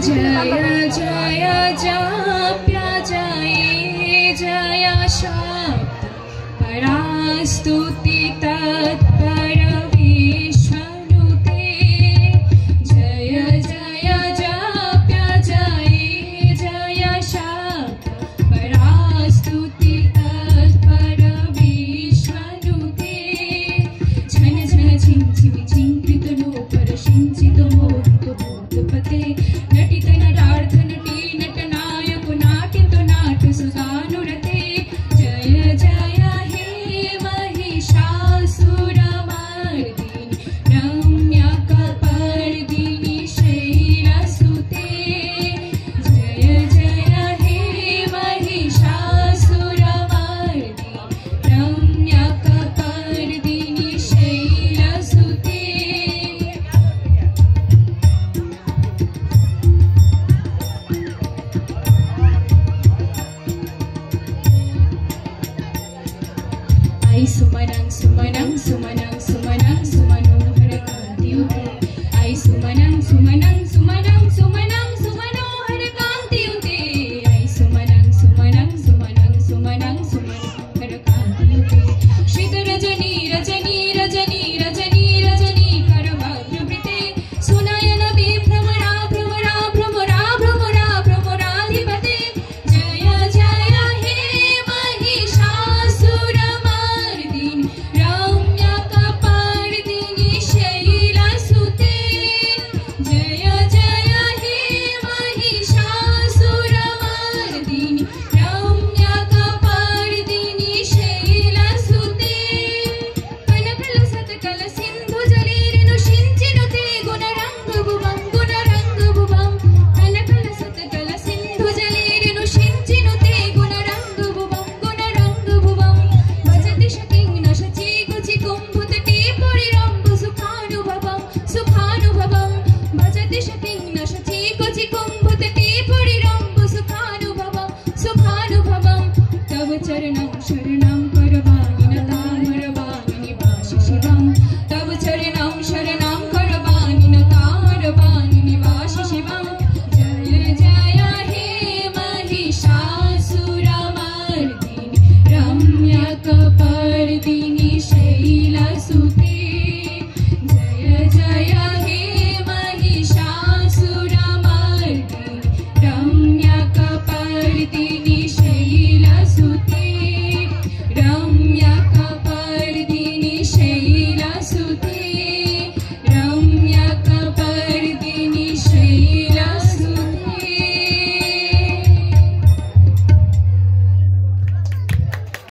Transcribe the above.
जय जय जाप्य जय जय शब्द परास्तुति तत्पर विश्वनुते जय जय जाप्य जय जय शब्द परास्तुति तत्पर विश्वनुते झन झन झिं झिं झिंकृत नो परशिंचित मोहित भूतपते नटित नटार्थ नटी नटनायक नाट्यत नाट सुधानुरते जय जय हे महिषासुरमर्दिनि रम्यकपर्दिनि शैलसुते जय जय हे Mahishasuramardini रम्यकपर्दिनि शैलसुते Ay sumanang sumanang sumanang